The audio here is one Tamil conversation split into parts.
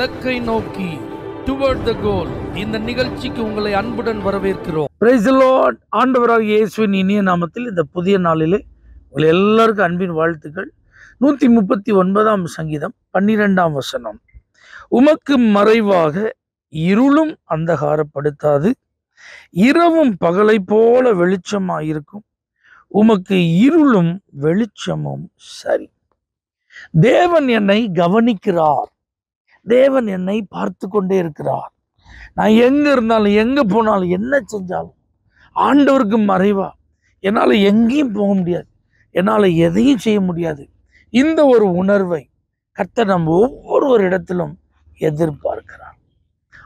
இலக்கை நோக்கி டுவர்ட் த கோல் இந்த நிகழ்ச்சிக்கு உங்களை அன்புடன் வரவேற்கிறோம். Praise the Lord. ஆண்டவராகிய இயேசுவின் இனிய நாமத்தில் இந்த புதிய நாளிலே உங்கள் எல்லாருக்கும் அன்பின் வாழ்த்துக்கள். 139ஆம் சங்கீதம் 12ஆம் வசனம். உமக்கு மறைவாக இருளும் அந்தகாரப்படுத்தாது, இரவும் பகலை போல வெளிச்சமாயிருக்கும். உமக்கு இருளும் வெளிச்சமும் சரி. தேவன் என்னை கவனிக்கிறார். தேவன் என்னை பார்த்து கொண்டே இருக்கிறார். நான் எங்க இருந்தாலும் எங்க போனாலும் என்ன செஞ்சாலும் ஆண்டவருக்கு மறைவா என்னால் எங்கேயும் போக முடியாது, என்னால் எதையும் செய்ய முடியாது. இந்த ஒரு உணர்வை கர்த்தர் நம்ம ஒவ்வொரு இடத்திலும் எதிர்பார்க்கிறார்.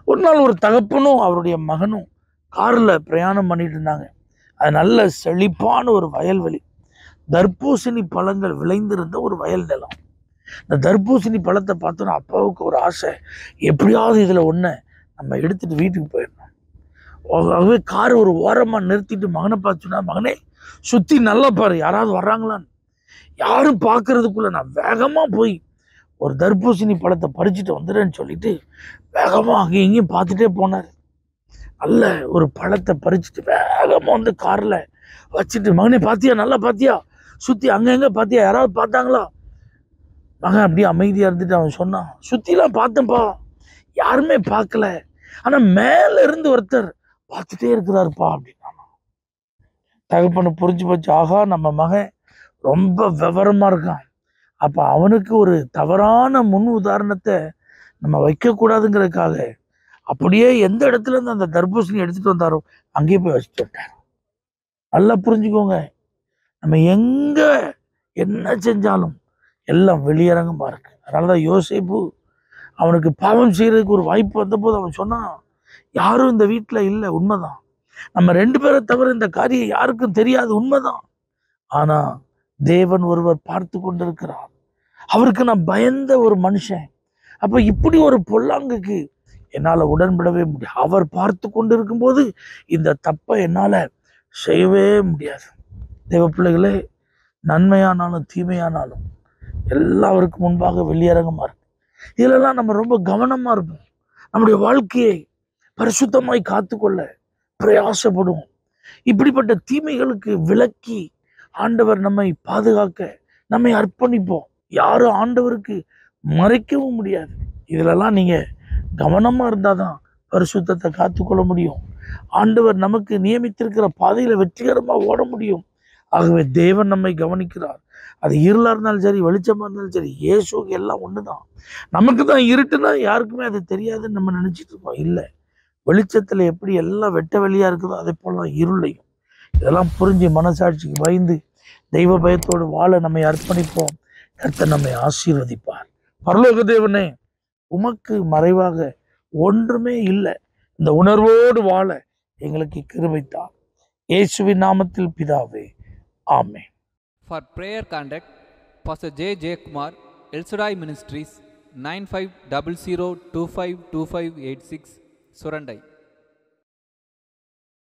ஒரு நாள் ஒரு தகப்பனும் அவருடைய மகனும் காரில் பிரயாணம் பண்ணிட்டு இருந்தாங்க. அது நல்ல செழிப்பான ஒரு வயல்வெளி, தர்பூசணி பழங்கள் விளைந்திருந்த ஒரு வயல் நிலம். இந்த தர்பூசணி பழத்தை பார்த்தோன்னா அப்பாவுக்கு ஒரு ஆசை, எப்படியாவது இதில் ஒன்று நம்ம எடுத்துகிட்டு வீட்டுக்கு போயிடணும். ஆகவே கார் ஒரு ஓரமாக நிறுத்திட்டு மகனை பார்த்துன்னா, மகனே சுற்றி நல்லா பாரு, யாராவது வர்றாங்களான்னு. யாரும் பார்க்கறதுக்குள்ள நான் வேகமாக போய் ஒரு தர்பூசணி பழத்தை பறிச்சுட்டு வந்துடுறேன்னு சொல்லிட்டு வேகமாக அங்கேயும் இங்கேயும் பார்த்துட்டே போனார். நல்ல ஒரு பழத்தை பறிச்சுட்டு வேகமாக வந்து காரில் வச்சுட்டு, மகனே பார்த்தியா, நல்லா பார்த்தியா, சுற்றி அங்கங்கே பார்த்தியா, யாராவது பார்த்தாங்களா? மகன் அப்படியே அமைதியாக இருந்துட்டு அவன் சொன்னான், சுற்றிலாம் பார்த்தேன்ப்பா, யாருமே பார்க்கல, ஆனால் மேலே இருந்து ஒருத்தர் பார்த்துட்டே இருக்கிறாருப்பா அப்படின்னா. தகப்பனை புரிஞ்சு போச்சு, ஆகா நம்ம மகன் ரொம்ப விவரமாக இருக்கான், அப்போ அவனுக்கு ஒரு தவறான முன் உதாரணத்தை நம்ம வைக்கக்கூடாதுங்கிறதுக்காக அப்படியே எந்த இடத்துல இருந்து அந்த தர்பூசணி எடுத்துகிட்டு வந்தாரோ அங்கேயே போய் வச்சுட்டு வந்தார். நல்லா புரிஞ்சுக்கோங்க, நம்ம எங்கே என்ன செஞ்சாலும் எல்லாம் வெளியரங்கமாக இருக்கு. அதனால தான் யோசேப்பு அவனுக்கு பாவம் செய்கிறதுக்கு ஒரு வாய்ப்பு வந்தபோது அவன் சொன்னான், யாரும் இந்த வீட்டில் இல்லை, உண்மைதான், நம்ம 2 பேரை தவிர இந்த காரியம் யாருக்கும் தெரியாது, உண்மைதான், ஆனால் தேவன் ஒருவர் பார்த்து கொண்டிருக்கிறார், அவருக்கு நான் பயந்த ஒரு மனுஷன், அப்போ இப்படி ஒரு பொல்லாங்குக்கு என்னால் உடன்படவே முடியாது, அவர் பார்த்து கொண்டு இருக்கும்போது இந்த தப்பை என்னால் செய்யவே முடியாது. தேவ பிள்ளைகளே, நன்மையானாலும் தீமையானாலும் எல்லாருக்கும் முன்பாக வெளியரங்கமாக இருக்கு. இதிலெல்லாம் நம்ம ரொம்ப கவனமாக இருப்போம். நம்முடைய வாழ்க்கையை பரிசுத்தமாய் காத்துக்கொள்ள பிரயாசப்படுவோம். இப்படிப்பட்ட தீமைகளுக்கு விலக்கி ஆண்டவர் நம்மை பாதுகாக்க நம்மை அர்ப்பணிப்போம். யாரும் ஆண்டவருக்கு மறைக்கவும் முடியாது. இதிலெல்லாம் நீங்கள் கவனமாக இருந்தால் தான் பரிசுத்தத்தை காத்துக்கொள்ள முடியும். ஆண்டவர் நமக்கு நியமித்திருக்கிற பாதையில் வெற்றிகரமாக ஓட முடியும். ஆகவே தேவன் நம்மை கவனிக்கிறார். அது இருளாக இருந்தாலும் சரி, வெளிச்சமாக இருந்தாலும் சரி, இயேசுக்கு எல்லாம் ஒன்று தான். நமக்கு தான் இருட்டுனா யாருக்குமே அது தெரியாதுன்னு நம்ம நினச்சிட்டு இருக்கோம். இல்லை, வெளிச்சத்தில் எப்படி எல்லாம் வெட்ட வெளியாக இருக்குதோ அதே போல இருளையும். இதெல்லாம் புரிஞ்சு மனசாட்சிக்கு பயந்து தெய்வ பயத்தோடு வாழ நம்மை அர்ப்பணிப்போம். கர்த்தர் நம்மை ஆசீர்வதிப்பார். பரலோக தேவனே, உமக்கு மறைவாக ஒன்றுமே இல்லை. இந்த உணர்வோடு வாழ எங்களுக்கு கிருபைத்தார். இயேசுவின் நாமத்தில் பிதாவே, ஆமென். For prayer contact, Pastor J. J. Kumar, El Shaddai Ministries, 9500252586, Surandai.